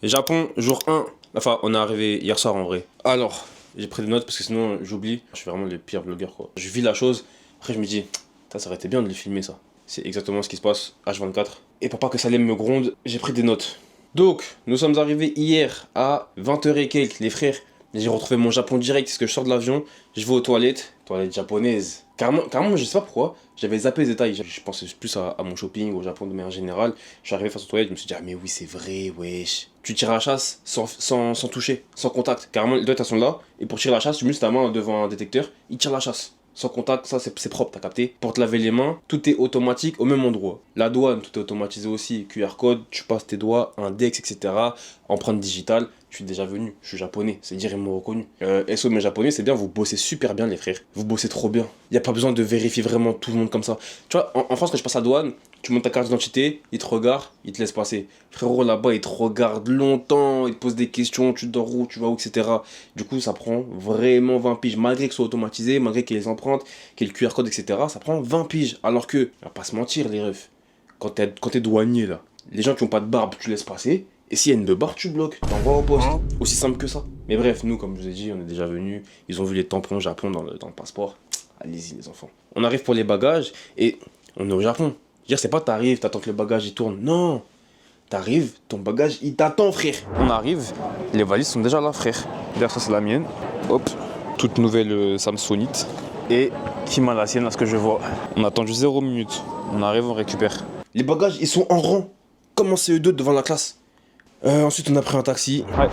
Japon, jour 1. Enfin, on est arrivé hier soir en vrai. Alors, j'ai pris des notes parce que sinon j'oublie. Je suis vraiment le pire blogueur quoi. Je vis la chose, après je me dis, ça aurait été bien de le filmer ça. C'est exactement ce qui se passe, H24. Et pour pas que Salem me gronde, j'ai pris des notes. Donc, nous sommes arrivés hier à 20h et quelques, les frères. J'ai retrouvé mon Japon direct, parce que je sors de l'avion, je vais aux toilettes japonaises. Carrément, je sais pas pourquoi, j'avais zappé les détails. Je pensais plus à mon shopping au Japon de manière générale. Je suis arrivé face aux toilettes, je me suis dit, ah mais oui, c'est vrai, wesh. Tu tires la chasse sans toucher, sans contact. Carrément, les doigts sont là, et pour tirer la chasse, tu mets ta main devant un détecteur, il tire la chasse. Sans contact, ça c'est propre, t'as capté. Pour te laver les mains, tout est automatique au même endroit. La douane, tout est automatisé aussi. QR code, tu passes tes doigts, index, etc. Empreinte digitale, je suis déjà venu, je suis japonais, c'est dire ils m'ont reconnu. SO mes japonais, c'est bien, vous bossez super bien les frères. Vous bossez trop bien. Y a pas besoin de vérifier vraiment tout le monde comme ça. Tu vois, en France, quand je passe à la douane, tu montes ta carte d'identité, ils te regardent, ils te laissent passer. Frérot, là-bas, ils te regardent longtemps, ils te posent des questions, tu dors où, tu vas où, etc. Du coup, ça prend vraiment 20 piges. Malgré que ce soit automatisé, malgré qu'il y ait les empreintes, qu'il y ait le QR code, etc. Ça prend 20 piges. Alors que, on va pas se mentir, les refs, quand t'es douanier, là, les gens qui ont pas de barbe, tu laisses passer. Et s'il y a une de barbe, tu bloques, t'envoies au poste. Aussi simple que ça. Mais bref, nous, comme je vous ai dit, on est déjà venus. Ils ont vu les tampons Japon dans le passeport. Allez-y, les enfants. On arrive pour les bagages et on est au Japon. Je veux dire, c'est pas t'arrives, t'attends que le bagage il tourne. Non, t'arrives, ton bagage il t'attend, frère. On arrive, les valises sont déjà là, frère. D'ailleurs, ça c'est la mienne. Hop, toute nouvelle Samsonite. Et qui m'a la sienne, à ce que je vois. On attend juste 0 minutes. On arrive, on récupère. Les bagages ils sont en rang, comme en CE2 devant la classe. Ensuite, on a pris un taxi. Ouais.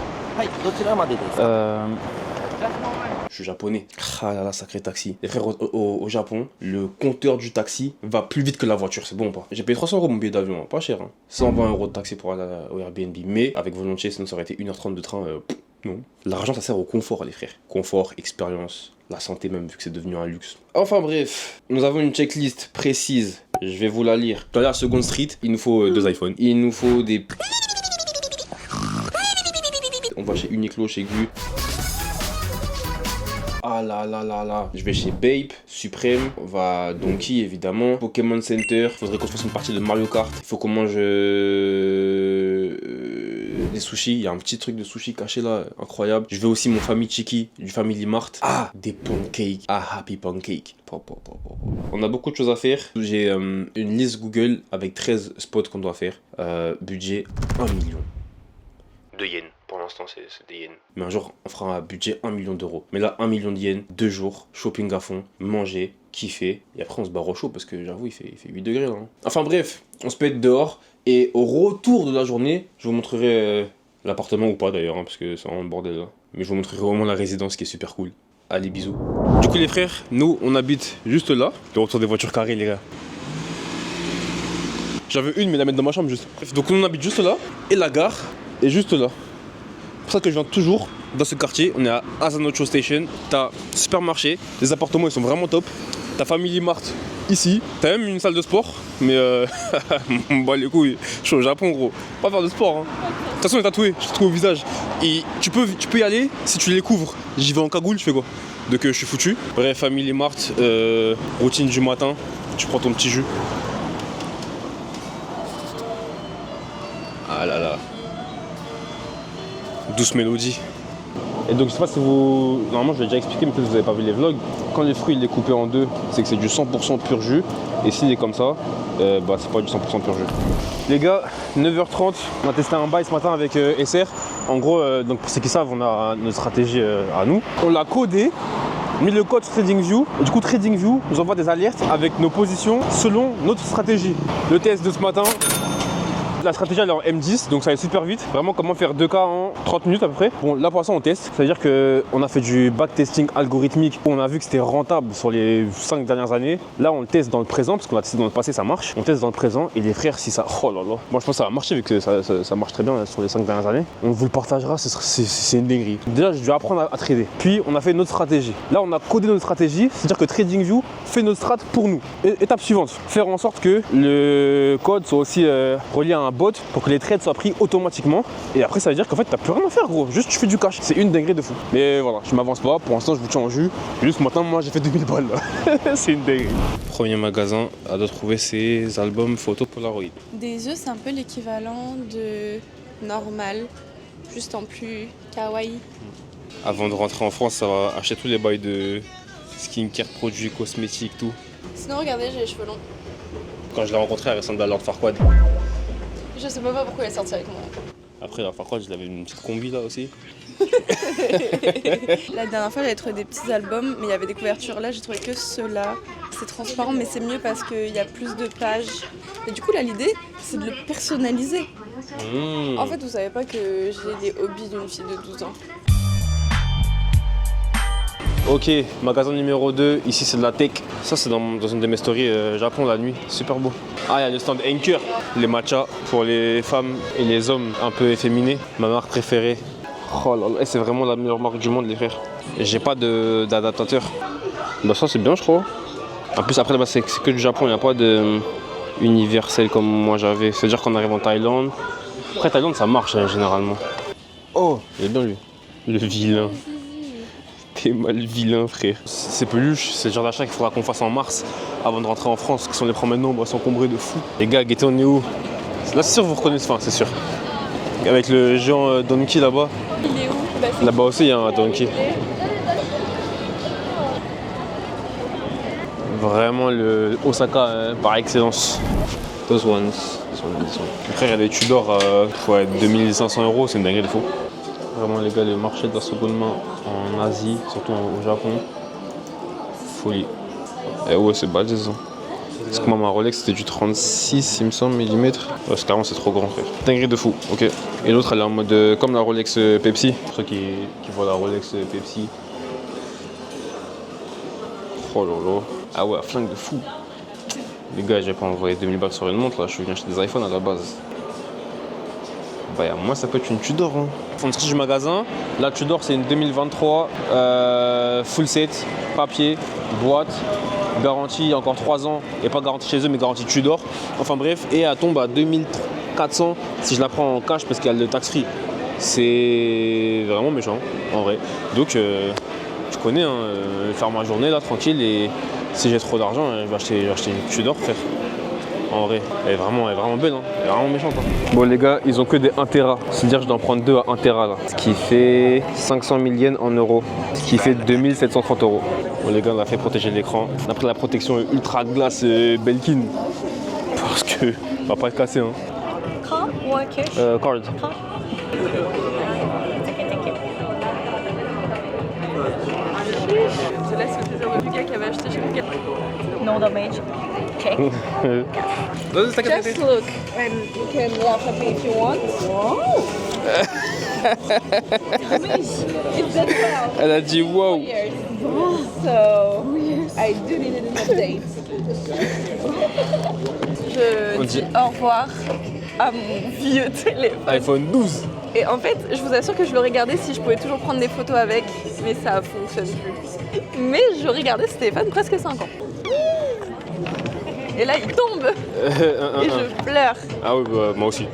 Je suis japonais. Ah là là, sacré taxi. Les frères, au Japon, le compteur du taxi va plus vite que la voiture, c'est bon ou pas? J'ai payé 300 € mon billet d'avion, hein, pas cher. Hein. 120 € de taxi pour aller au Airbnb. Mais avec volontiers, sinon ça aurait été 1h30 de train. Non. L'argent, ça sert au confort, les frères. Confort, expérience, la santé même, vu que c'est devenu un luxe. Enfin bref, nous avons une checklist précise. Je vais vous la lire. Tout à l'heure, Second Street, il nous faut 2 iPhones. Il nous faut des... On va chez Uniqlo, chez Gu. Ah là là là là. Je vais chez Bape, Supreme, on va à Donkey évidemment, Pokémon Center. Faudrait qu'on fasse une partie de Mario Kart. Il faut qu'on mange des sushis. Il y a un petit truc de sushi caché là, incroyable. Je vais aussi mon Family Chiki du Family Mart. Ah, des pancakes. Ah, Happy Pancake. On a beaucoup de choses à faire. J'ai une liste Google avec 13 spots qu'on doit faire. Budget 1 million de yens. Pour l'instant, c'est des yens. Mais un jour, on fera un budget 1 million d'euros. Mais là, 1 million de yens, 2 jours, shopping à fond, manger, kiffer. Et après, on se barre au chaud parce que j'avoue, il fait 8 degrés là. Hein. Enfin bref, on se peut être dehors. Et au retour de la journée, je vous montrerai l'appartement ou pas d'ailleurs, hein, parce que c'est vraiment le bordel là. Mais je vous montrerai vraiment la résidence qui est super cool. Allez, bisous. Du coup, les frères, nous, on habite juste là. Le retour des voitures carrées, les gars. J'avais une, mais la mettre dans ma chambre juste. Bref, donc on habite juste là. Et la gare est juste là. C'est pour ça que je viens toujours dans ce quartier. On est à Asanocho Station. T'as supermarché, les appartements ils sont vraiment top. T'as Family Mart ici. T'as même une salle de sport. Mais bah les couilles, je suis au Japon gros. Pas faire de sport. Hein. De toute façon, on est tatoué, je te trouve au visage. Et tu peux y aller si tu les couvres. J'y vais en cagoule, je fais quoi? Donc je suis foutu. Bref, Family Mart, routine du matin. Tu prends ton petit jus. Ah là là. Douce mélodie. Et donc je sais pas si vous... Normalement je l'ai déjà expliqué mais peut-être vous avez pas vu les vlogs. Quand les fruits il est coupé en deux, c'est que c'est du 100% pur jus. Et s'il est comme ça, bah c'est pas du 100% pur jus. Les gars, 9h30, on a testé un bail ce matin avec SR. En gros, donc pour ceux qui savent, on a notre stratégie à nous. On l'a codé, mis le code sur TradingView. Et du coup TradingView nous envoie des alertes avec nos positions selon notre stratégie. Le test de ce matin. La stratégie elle est en M10, donc ça va super vite. Vraiment comment faire 2K en 30 minutes à peu près. Bon là pour l'instant on teste, c'est-à-dire qu'on a fait du backtesting algorithmique. On a vu que c'était rentable sur les 5 dernières années. Là on le teste dans le présent, parce qu'on a testé dans le passé ça marche. On teste dans le présent et les frères si ça... Oh là là. Moi je pense que ça va marcher vu que ça marche très bien sur les 5 dernières années. On vous le partagera, c'est une dinguerie. Déjà j'ai dû apprendre à trader. Puis on a fait notre stratégie. Là on a codé notre stratégie, c'est-à-dire que TradingView fait notre strat pour nous. Étape suivante, faire en sorte que le code soit aussi relié à un bot pour que les trades soient pris automatiquement. Et après ça veut dire qu'en fait t'as plus rien à faire gros, juste tu fais du cash. C'est une dinguerie de fou. Mais voilà, je m'avance pas, pour l'instant je vous tiens en jus. Juste maintenant moi j'ai fait 2000 balles là. C'est une dinguerie. Premier magasin à de trouver ces albums photos Polaroid. Des œufs c'est un peu l'équivalent de normal. juste en plus kawaii. Avant de rentrer en France, ça va acheter tous les bails de skincare, produits, cosmétiques, tout. Sinon, regardez, j'ai les cheveux longs. Quand je l'ai rencontrée, elle ressemble à Lord Farquaad. Je sais même pas pourquoi elle est sortie avec moi. Après, Lord Farquaad, je l'avais une petite combi là aussi. La dernière fois, j'avais trouvé des petits albums, mais il y avait des couvertures. Là, j'ai trouvé que ceux-là. C'est transparent, mais c'est mieux parce qu'il y a plus de pages. Et du coup, là, l'idée, c'est de le personnaliser. En fait, vous savez pas que j'ai les hobbies d'une fille de 12 ans. Ok, magasin numéro 2, ici c'est de la tech. Ça c'est dans une de mes stories Japon la nuit, super beau. Ah, il y a le stand Anker, les matchas pour les femmes et les hommes un peu efféminés. Ma marque préférée. Oh là là, c'est vraiment la meilleure marque du monde les frères. Et j'ai pas d'adaptateur. Bah ça c'est bien je crois. En plus après là-bas c'est que du Japon, il n'y a pas de universel comme moi j'avais. C'est-à-dire qu'on arrive en Thaïlande. Après Thaïlande ça marche généralement. Oh, il est bien lui. Le vilain. T'es mal vilain frère. Ces peluches, c'est le genre d'achat qu'il faudra qu'on fasse en mars avant de rentrer en France. Si on les prend maintenant, on va s'encombrer de fou. Les gars, guettez, on est où? Là c'est sûr vous reconnaissez, enfin c'est sûr. Avec le géant Donkey là-bas. Il est où? Là-bas aussi il y a un Donkey. Vraiment le Osaka par excellence. Those ones. Après il y a des Tudor à 2500 €, c'est une dinguerie de fou. Vraiment les gars, le marché de la seconde main en Asie, surtout au Japon, folie. Et ouais c'est balèze. Parce que moi ma Rolex c'était du 36 il me semble millimètres. Ouais, clairement c'est trop grand frère. Dinguerie de fou, ok. Et l'autre elle est en mode comme la Rolex Pepsi. Pour ceux qui voient la Rolex Pepsi. Oh là là. Ah ouais, flingue de fou. Les gars, j'ai pas envoyé 2000 balles sur une montre là, je suis venu acheter des iPhones à la base. Bah moi ça peut être une Tudor hein. Frontière du magasin, la Tudor c'est une 2023 full set, papier, boîte, garantie encore 3 ans et pas garantie chez eux mais garantie Tudor. Enfin bref, et elle tombe à 2400 si je la prends en cash parce qu'il y a le tax free. C'est vraiment méchant en vrai. Donc tu connais hein, faire ma journée là tranquille et si j'ai trop d'argent je vais acheter une Tudor frère. En vrai, elle est vraiment belle, hein. Elle est vraiment méchante. Hein. Bon les gars, ils ont que des 1 Tera. C'est-à-dire que je dois en prendre 2 à 1 Tera là. Ce qui fait 500 000 yens en euros. Ce qui fait 2730 €. Bon les gars, on a fait protéger l'écran. On a pris la protection ultra glace Belkin. Parce que on va pas être cassé hein. Card or cash? Card. Card. Je laisse le plaisir de Lucas qui avait acheté chez Lucas. No damage. Check. Just look and you can laugh at me if you want. It's that well. Elle a dit wow. Years. So I do need an update. Je dis au revoir à mon vieux téléphone. iPhone 12. Et en fait, je vous assure que je le regardais si je pouvais toujours prendre des photos avec, mais ça fonctionne plus. Mais je regardais ce téléphone presque 5 ans. Et là, il tombe et je pleure. Ah oui, bah, moi aussi.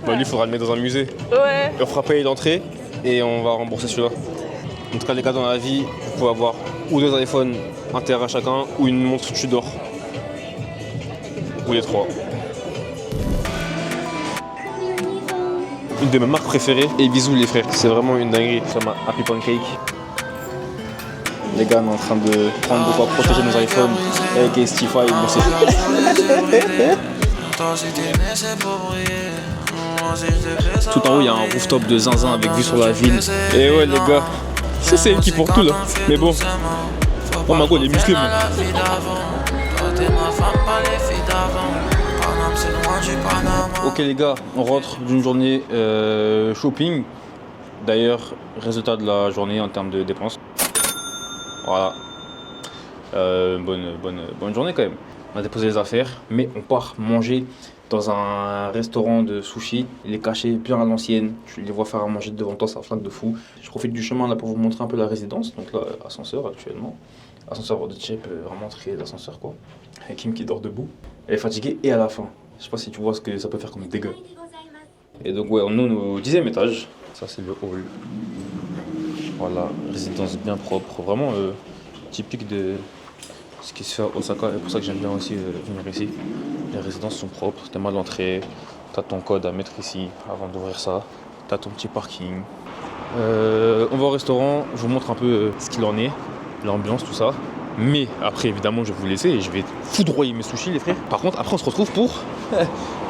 Bah, lui, il faudra le mettre dans un musée. Ouais. Et on fera payer l'entrée et on va rembourser celui-là. En tout cas, les gars, dans la vie, vous pouvez avoir ou 2 iPhones 1 Tera chacun ou une montre Tudor. Ou les 3. Une de mes marques préférées et bisous les frères. C'est vraiment une dinguerie. C'est ma Happy Pancake. Les gars, on est en train de prendre de quoi protéger nos iPhones avec ST5. Tout en haut, il y a un rooftop de zinzin avec vue sur la ville. Et ouais, les gars, ça c'est elle qui pour tout là. Mais bon, oh ma go, les musclés, man. Ok, les gars, on rentre d'une journée shopping. D'ailleurs, résultat de la journée en termes de dépenses. Voilà. Bonne journée quand même. On a déposé les affaires, mais on part manger dans un restaurant de sushi. Il est caché bien à l'ancienne. Tu les vois faire à manger devant toi, ça flingue de fou. Je profite du chemin là pour vous montrer un peu la résidence. Donc là, ascenseur actuellement. Ascenseur de type vraiment très d'ascenseur quoi. Et Kim qui dort debout. Elle est fatiguée et à la fin. Je sais pas si tu vois ce que ça peut faire comme dégâts. Et donc ouais, on est au 10e étage. Ça c'est le hall. Voilà, résidence bien propre. Vraiment typique de ce qui se fait à Osaka. Et pour ça que j'aime bien aussi venir ici. Les résidences sont propres, t'as mal l'entrée, T'as ton code à mettre ici avant d'ouvrir ça. T'as ton petit parking. On va au restaurant, je vous montre un peu ce qu'il en est, l'ambiance, tout ça. Mais après, évidemment, je vais vous laisser et je vais foudroyer mes sushis, les frères. Par contre, après, on se retrouve pour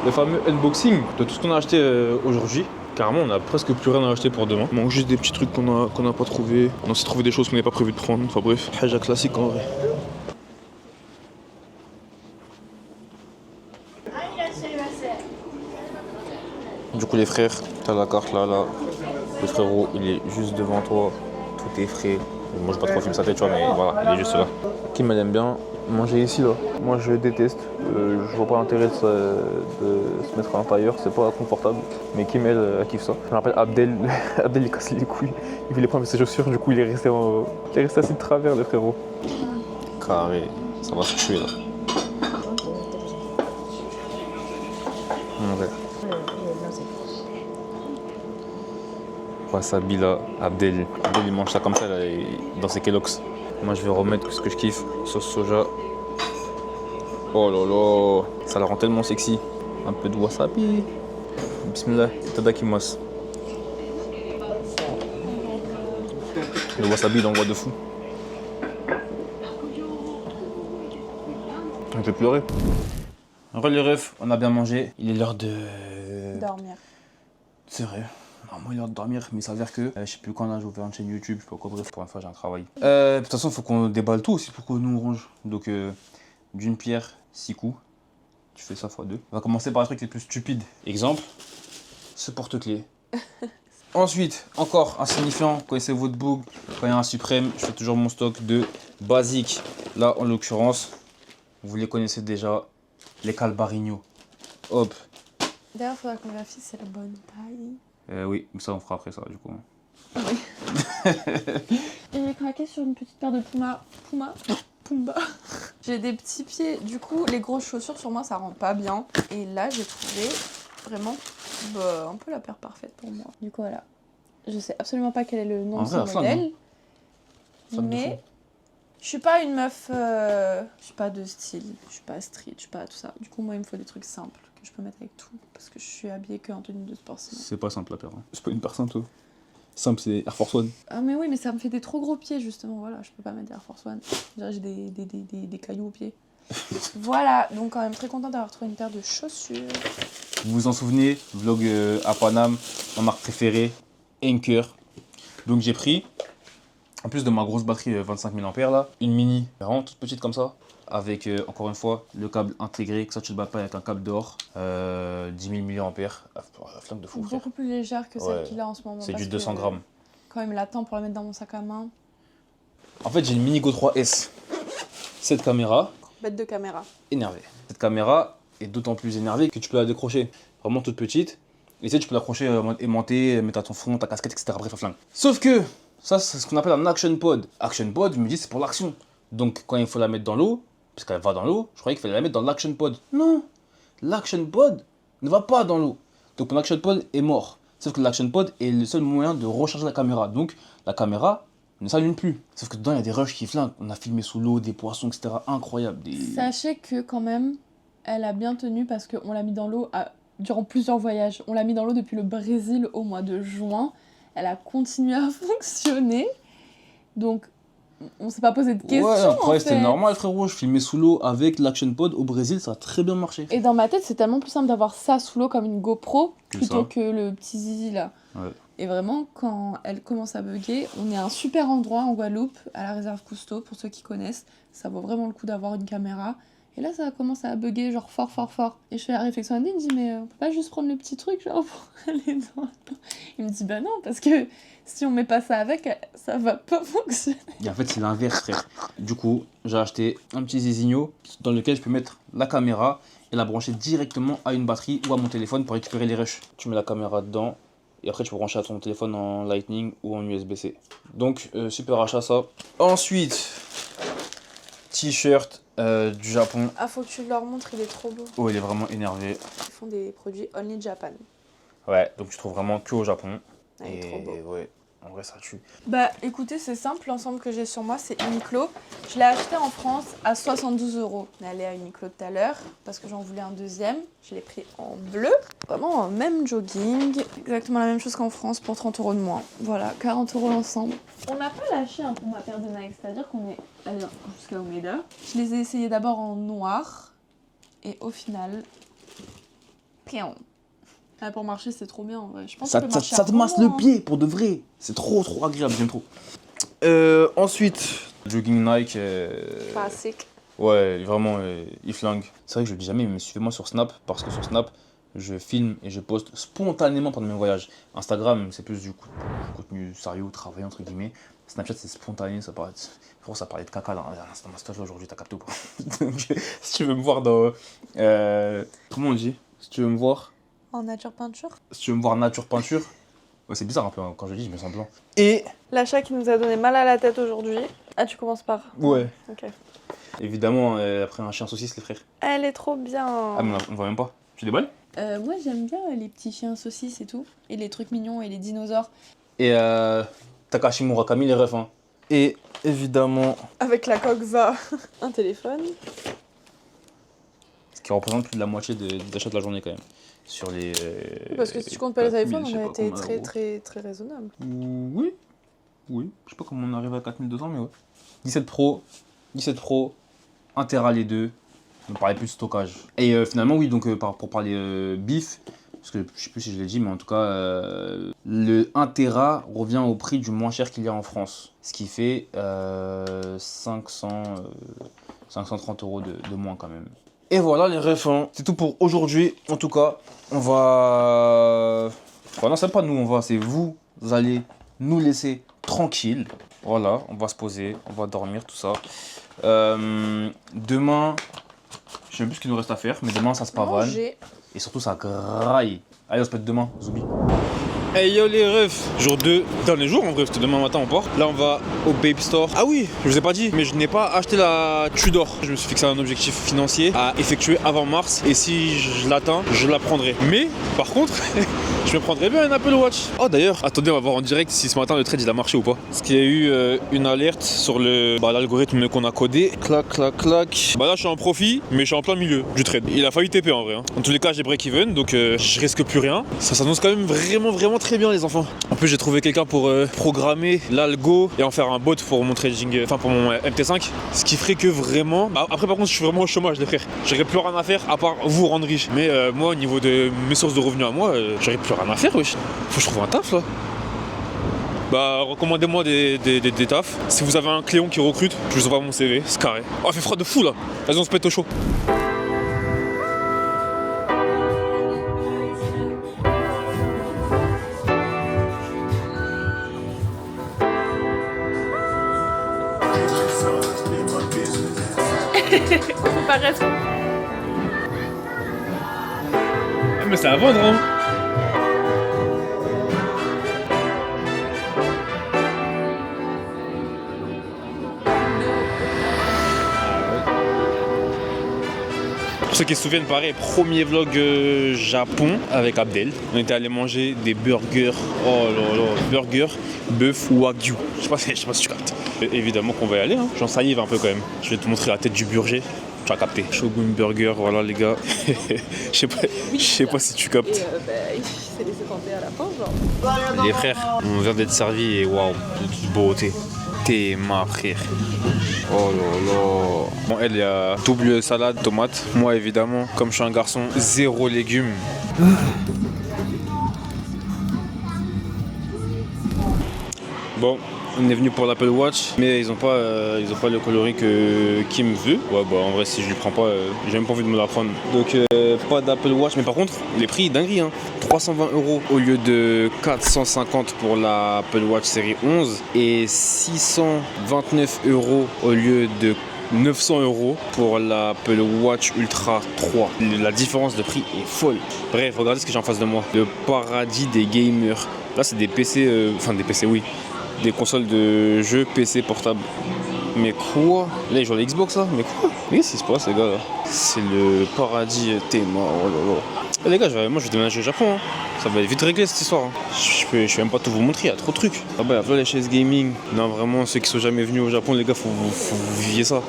le fameux unboxing de tout ce qu'on a acheté aujourd'hui. Carrément, on a presque plus rien à acheter pour demain. Il manque juste des petits trucs qu'on n'a pas trouvé. On a aussi trouvé des choses qu'on n'avait pas prévu de prendre. Enfin bref, haja classique en vrai. Du coup, les frères, t'as la carte là. Le frérot, il est juste devant toi. Tout est frais. Moi, je vais pas trop filmer sa tête, tu vois, mais voilà, il est juste là. Kim, elle aime bien manger ici, là. Moi, je déteste. Je vois pas l'intérêt de se mettre à l'intérieur, c'est pas confortable. Mais Kim, elle kiffe ça. Je me rappelle Abdel, Abdel, il casse les couilles. Il voulait prendre ses chaussures, du coup, il est resté assis de travers, le frérot. Carré, ça va se tuer, là. Ouais. Wasabi là, Abdel il mange ça comme ça là, dans ses Kellogg's. Moi je vais remettre ce que je kiffe, sauce soja. Oh là là, ça la rend tellement sexy. Un peu de wasabi. Bismillah, tadakimasu. Le wasabi il envoie de fou. Je vais pleurer. Re les refs, on a bien mangé. Il est l'heure de Dormir. C'est vrai. Normalement, il est l'heure de dormir, mais il s'avère que je sais plus quand là, j'ai ouvert une chaîne YouTube, je sais pas quoi, bref, pour une fois, j'ai un travail. De toute façon, il faut qu'on déballe tout aussi pour qu'on nous range. Donc, d'une pierre, 6 coups. Tu fais ça x2. On va commencer par les trucs les plus stupides. Exemple, ce porte-clés. Ensuite, encore insignifiant, connaissez votre book, quand il y a un suprême, je fais toujours mon stock de basiques. Là, en l'occurrence, vous les connaissez déjà, les Calbarino. Hop. D'ailleurs, il faudra qu'on vérifie si c'est la bonne taille. Oui, ça on fera après ça du coup. Oui. Et j'ai craqué sur une petite paire de Pumba. J'ai des petits pieds, du coup les grosses chaussures sur moi ça rend pas bien. Et là j'ai trouvé vraiment un peu la paire parfaite pour moi. Du coup voilà, je sais absolument pas quel est le nom de ce modèle. Mais je suis pas une meuf, je suis pas de style, je suis pas street, je suis pas tout ça. Du coup moi il me faut des trucs simples que je peux mettre avec tout. Parce que je suis habillée que en tenue de sport sinon. C'est pas simple la paire. Hein. C'est pas une paire simple. Simple, c'est Air Force One. Ah mais oui, mais ça me fait des trop gros pieds justement, voilà, je peux pas mettre des Air Force One. J'ai des cailloux aux pieds. Voilà, donc quand même très contente d'avoir trouvé une paire de chaussures. Vous vous en souvenez, vlog à Paname, ma marque préférée, Anker. Donc j'ai pris, en plus de ma grosse batterie 25 000 A là, une mini, vraiment toute petite comme ça, avec encore une fois le câble intégré, que ça tu te bats pas avec un câble d'or, 10 000 mAh, flingue de fou. Beaucoup plus légère que celle qu'il a en ce moment. C'est du 200 grammes. Quand il me l'attend pour la mettre dans mon sac à main. En fait j'ai une Mini Go 3S, cette caméra. Bête de caméra. Énervée. Cette caméra est d'autant plus énervée que tu peux la décrocher. Vraiment toute petite. Et tu sais, tu peux l'accrocher aimanté, mettre à ton front, ta casquette, etc. Bref, flingue. Sauf que, ça c'est ce qu'on appelle un action pod. Action pod, je me dis c'est pour l'action. Donc quand il faut la mettre dans l'eau, parce qu'elle va dans l'eau, je croyais qu'il fallait la mettre dans l'action pod. Non, l'action pod ne va pas dans l'eau. Donc mon action pod est mort. Sauf que l'action pod est le seul moyen de recharger la caméra. Donc la caméra ne s'allume plus. Sauf que dedans il y a des rushs qui flinguent. On a filmé sous l'eau, des poissons, etc. Incroyable. Sachez que quand même, elle a bien tenu parce qu'on l'a mis dans l'eau durant plusieurs voyages. On l'a mis dans l'eau depuis le Brésil au mois de juin. Elle a continué à fonctionner. Donc on s'est pas posé de questions. Ouais, après c'était normal frérot, je filmais sous l'eau avec l'action pod au Brésil, ça a très bien marché. Et dans ma tête, c'est tellement plus simple d'avoir ça sous l'eau comme une GoPro plutôt que le petit zizi là. Ouais. Et vraiment, quand elle commence à bugger, on est à un super endroit en Guadeloupe, à la réserve Cousteau, pour ceux qui connaissent. Ça vaut vraiment le coup d'avoir une caméra. Et là, ça commence à bugger genre fort, fort, fort. Et je fais la réflexion à Andy, il me dit, mais on peut pas juste prendre le petit truc genre pour aller dans l'eau. Il me dit, bah non, parce que si on met pas ça avec, ça va pas fonctionner. Et en fait, c'est l'inverse, frère. Du coup, j'ai acheté un petit zisigno dans lequel je peux mettre la caméra et la brancher directement à une batterie ou à mon téléphone pour récupérer les rushs. Tu mets la caméra dedans et après tu peux brancher à ton téléphone en Lightning ou en USB-C. Donc, super achat ça. Ensuite, t-shirt du Japon. Ah, faut que tu leur montres, il est trop beau. Oh, il est vraiment énervé. Ils font des produits Only Japan. Ouais, donc tu trouves vraiment que au Japon. Ah, il est trop beau. Ouais, En vrai, ça tue. Bah écoutez, c'est simple, l'ensemble que j'ai sur moi, c'est Uniqlo. Je l'ai acheté en France à 72 €. On est allé à Uniqlo tout à l'heure parce que j'en voulais un deuxième. Je l'ai pris en bleu. Vraiment, même jogging. Exactement la même chose qu'en France pour 30 € de moins. Voilà, 40 € l'ensemble. On n'a pas lâché pour ma paire de Nike, c'est-à-dire qu'on est allé jusqu'à Omeda. Je les ai essayés d'abord en noir et au final, pion. Ah, pour marcher, c'est trop bien en vrai. Je pense que Ça te masse le pied pour de vrai. C'est trop agréable, j'aime trop. Ensuite, jogging Nike. Classique. Ouais, vraiment, il flingue. C'est vrai que je le dis jamais, mais suivez-moi sur Snap, parce que sur Snap, je filme et je poste spontanément pendant mes voyages. Instagram, c'est plus du contenu sérieux, travaillé, entre guillemets. Snapchat, c'est spontané, ça paraît de caca là. Dans ma stage là aujourd'hui, t'as capté ou pas? Donc, si tu veux me voir dans. Comment on dit? Si tu veux me voir. En nature peinture. Si tu veux me voir nature peinture. Ouais, c'est bizarre un peu, hein. Quand je dis, je me sens blanc. Et. L'achat qui nous a donné mal à la tête aujourd'hui. Ah, tu commences par. Ouais. Ok. Évidemment, après un chien saucisse, les frères. Elle est trop bien. Ah, mais on voit même pas. Tu déballes? Moi, j'aime bien les petits chiens saucisses et tout. Et les trucs mignons et les dinosaures. Et Takashi Murakami, les refs. Hein. Et évidemment. Avec la coque va un téléphone. Ce qui représente plus de la moitié des achats de la journée quand même. Sur les. Parce que si tu comptes pas les 4000, iPhones, je sais on a pas été combien très raisonnable. Oui. Oui. Je sais pas comment on arrive à 4200, mais ouais. 17 Pro, 1 Tera les deux. On parlait plus de stockage. Et finalement, oui, donc pour parler bif, parce que je sais plus si je l'ai dit, mais en tout cas, le 1 Tera revient au prix du moins cher qu'il y a en France. Ce qui fait 530 € de moins quand même. Et voilà les refs, hein. C'est tout pour aujourd'hui. En tout cas, on va... Enfin, non, c'est pas nous, c'est vous. Vous allez nous laisser tranquille. Voilà, on va se poser, on va dormir, tout ça. Demain, je sais même plus ce qu'il nous reste à faire, mais demain ça se pavane. Et surtout ça graille. Allez, on se pète demain, Zoubi. Hey yo les refs, jour 2, dernier jour en vrai, parce que demain matin on part. Là on va au Babe Store. Ah oui, je vous ai pas dit, mais je n'ai pas acheté la Tudor. Je me suis fixé un objectif financier à effectuer avant mars. Et si je l'atteins, je la prendrai. Mais par contre, je me prendrais bien un Apple Watch. Oh d'ailleurs, attendez, on va voir en direct si ce matin le trade il a marché ou pas. Parce qu'il y a eu une alerte sur l'algorithme qu'on a codé. Clac, clac, clac. Bah là je suis en profit, mais je suis en plein milieu du trade. Il a failli TP en vrai. Hein. En tous les cas, j'ai break-even, donc je risque plus rien. Ça s'annonce quand même vraiment très bien les enfants. En plus j'ai trouvé quelqu'un pour programmer l'algo et en faire un bot pour mon trading, enfin pour mon MT5. Ce qui ferait que vraiment... Bah, après par contre je suis vraiment au chômage les frères. J'aurais plus rien à faire à part vous rendre riche. Mais moi au niveau de mes sources de revenus à moi, j'aurais plus rien à faire wesh. Faut que je trouve un taf là. Bah recommandez-moi des tafs. Si vous avez un client qui recrute, je vous envoie mon CV, c'est carré. Oh il fait froid de fou là. Vas-y on se pète au chaud. Faut pas rester. Mais c'est à vendre hein. Pour ceux qui se souviennent, pareil, premier vlog Japon avec Abdel. On était allé manger des burgers. Oh là là, burgers, bœuf Wagyu. Je sais pas si tu captes. Évidemment qu'on va y aller, hein. J'en salive un peu quand même. Je vais te montrer la tête du burger. Tu as capté. Shogun Burger, voilà les gars. Je sais pas si tu captes. Il s'est laissé tenter à la fin, genre. Les frères, on vient d'être servis et waouh, de toute beauté. T'es ma frère. Oh là là. Bon, elle, il y a double salade, tomate. Moi, évidemment, comme je suis un garçon, 0 légumes. Bon, on est venu pour l'Apple Watch, mais ils ont pas le coloris que Kim veut. Ouais, bah en vrai, si je lui prends pas, j'ai même pas envie de me la prendre. Donc, pas d'Apple Watch, mais par contre, les prix, dinguerie, hein. 320 € au lieu de 450 pour la Apple Watch série 11 et 629 € au lieu de 900 € pour l'Apple Watch Ultra 3. La différence de prix est folle. Bref, regardez ce que j'ai en face de moi. Le paradis des gamers. Là, c'est des PC, des PC, oui. Des consoles de jeux PC portables. Mais quoi? Là, ils jouent à la Xbox, là? Mais quoi? Mais qu'est-ce qui se passe, les gars, là? C'est le paradis Théma, oh là là. Eh, les gars, moi, je vais déménager au Japon, hein. Ça va être vite réglé, cette histoire, hein. Je vais même pas tout vous montrer, il y a trop de trucs. Ah bah, là, les chaises gaming. Non, vraiment, ceux qui sont jamais venus au Japon, les gars, faut vous viviez ça.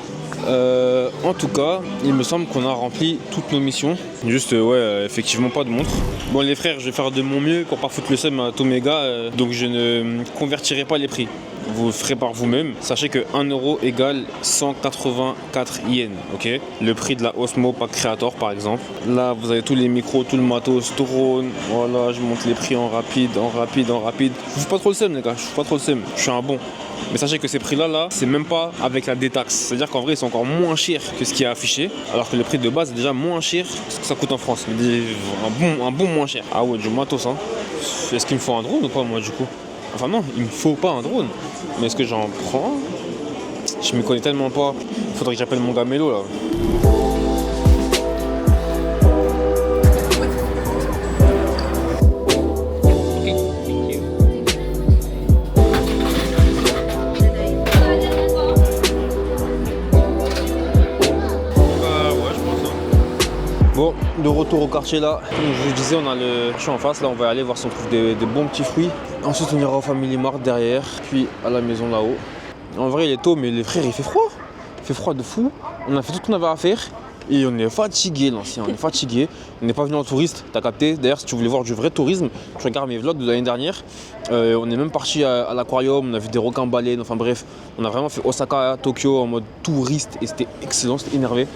En tout cas, il me semble qu'on a rempli toutes nos missions. Juste, ouais, effectivement, pas de montre. Bon, les frères, je vais faire de mon mieux pour pas foutre le seum à tous mes gars. Donc, je ne convertirai pas les prix. Vous le ferez par vous-même. Sachez que 1 euro égale 184 yens, ok? Le prix de la Osmo Pack Creator, par exemple. Là, vous avez tous les micros, tout le matos, drone. Voilà, je monte les prix en rapide. Je fous pas trop le seum, les gars. Je suis un bon. Mais sachez que ces prix-là, c'est même pas avec la détaxe. C'est-à-dire qu'en vrai, ils sont encore moins chers que ce qui est affiché. Alors que le prix de base est déjà moins cher que ce que ça coûte en France. Mais un bon moins cher. Ah ouais, du matos, hein. Est-ce qu'il me faut un drone ou pas, moi, du coup? Enfin non, il me faut pas un drone. Mais est-ce que j'en prends? Je me connais tellement pas. Faudrait que j'appelle mon gars Mélo, là. Bon, de retour au quartier là, comme je vous disais, on a le champ en face, là on va aller voir si on trouve des bons petits fruits. Ensuite on ira au Family Mart derrière, puis à la maison là-haut. En vrai il est tôt mais les frères il fait froid. Il fait froid de fou. On a fait tout ce qu'on avait à faire et on est fatigué l'ancien, on est fatigué. On n'est pas venu en touriste, t'as capté. D'ailleurs si tu voulais voir du vrai tourisme, tu regardes mes vlogs de l'année dernière. On est même parti à l'aquarium, on a vu des requins baleines, enfin bref. On a vraiment fait Osaka, Tokyo en mode touriste et c'était excellent, c'était énervé.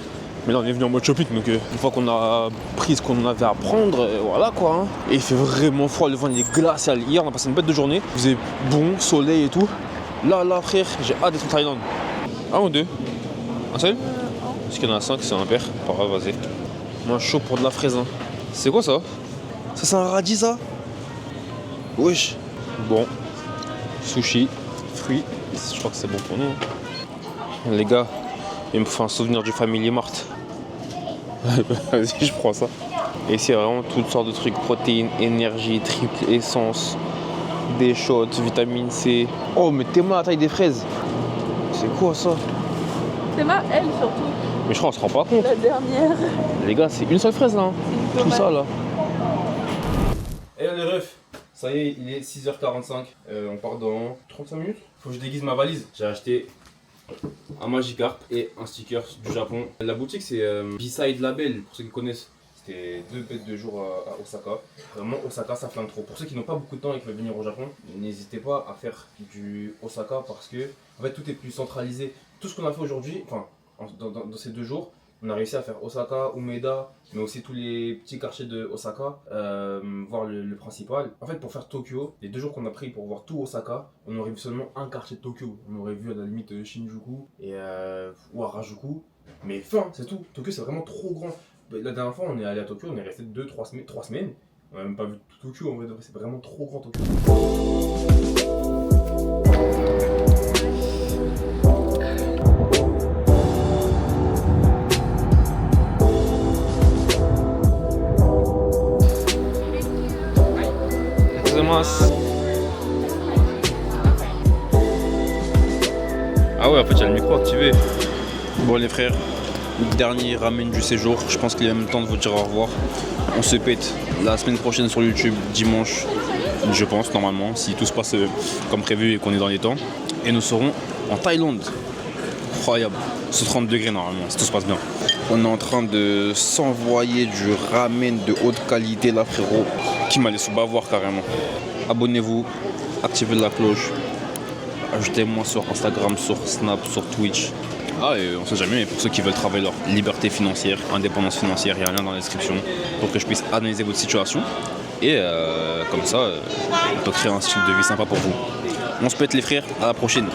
Mais là on est venu en mode shopping, donc une fois qu'on a pris ce qu'on avait à prendre, voilà quoi. Hein. Et il fait vraiment froid, le vent il est glacial. Hier on a passé une bête de journée, il faisait bon, soleil et tout. Là frère, j'ai hâte d'être en Thaïlande. Un ou deux? Un seul? Parce qu'il y en a 5, c'est un père. Pas grave, vas-y. Moi chaud pour de la fraise. Hein. C'est quoi ça? Ça c'est un radis ça? Wesh. Bon. Sushi, fruits. Je crois que c'est bon pour nous. Hein. Les gars. Il me faut un souvenir du Family Mart. Vas-y, je prends ça. Et ici, il y a vraiment toutes sortes de trucs. Protéines, énergie, triple essence, des shots, vitamine C. Oh, mais Théma la taille des fraises. C'est quoi ça? Théma, elle surtout. Mais je crois qu'on se rend pas compte. La dernière. Les gars, c'est une seule fraise là. Hein. Tout ça là. Et là, les refs. Ça y est, il est 6h45. On part dans 35 minutes. Faut que je déguise ma valise. J'ai acheté un Magikarp et un sticker du Japon. La boutique c'est B-Side Label pour ceux qui connaissent. C'était 2 bêtes de jour à Osaka. Vraiment Osaka ça flingue trop. Pour ceux qui n'ont pas beaucoup de temps et qui veulent venir au Japon, n'hésitez pas à faire du Osaka parce que en fait tout est plus centralisé. Tout ce qu'on a fait aujourd'hui, enfin dans ces 2 jours, on a réussi à faire Osaka, Umeda, mais aussi tous les petits quartiers de Osaka, voir le principal. En fait, pour faire Tokyo, les 2 jours qu'on a pris pour voir tout Osaka, on aurait vu seulement un quartier de Tokyo. On aurait vu à la limite Shinjuku et, ou Harajuku, mais fin, c'est tout. Tokyo, c'est vraiment trop grand. La dernière fois, on est allé à Tokyo, on est resté 3 semaines. On n'a même pas vu tout Tokyo, en vrai, c'est vraiment trop grand Tokyo. Ah ouais, en fait il y a le micro activé. Bon les frères, dernier ramen du séjour. Je pense qu'il est même temps de vous dire au revoir. On se pète la semaine prochaine sur YouTube, dimanche, je pense normalement, si tout se passe comme prévu et qu'on est dans les temps. Et nous serons en Thaïlande. Incroyable, sous 30 degrés normalement, si tout se passe bien. On est en train de s'envoyer du ramen de haute qualité là frérot, qui m'a laissé bavoir carrément. Abonnez-vous, activez la cloche, ajoutez-moi sur Instagram, sur Snap, sur Twitch. Ah et on sait jamais, mais pour ceux qui veulent travailler leur liberté financière, indépendance financière, il y a un lien dans la description pour que je puisse analyser votre situation. Et comme ça, on peut créer un style de vie sympa pour vous. On se pète les frères, à la prochaine.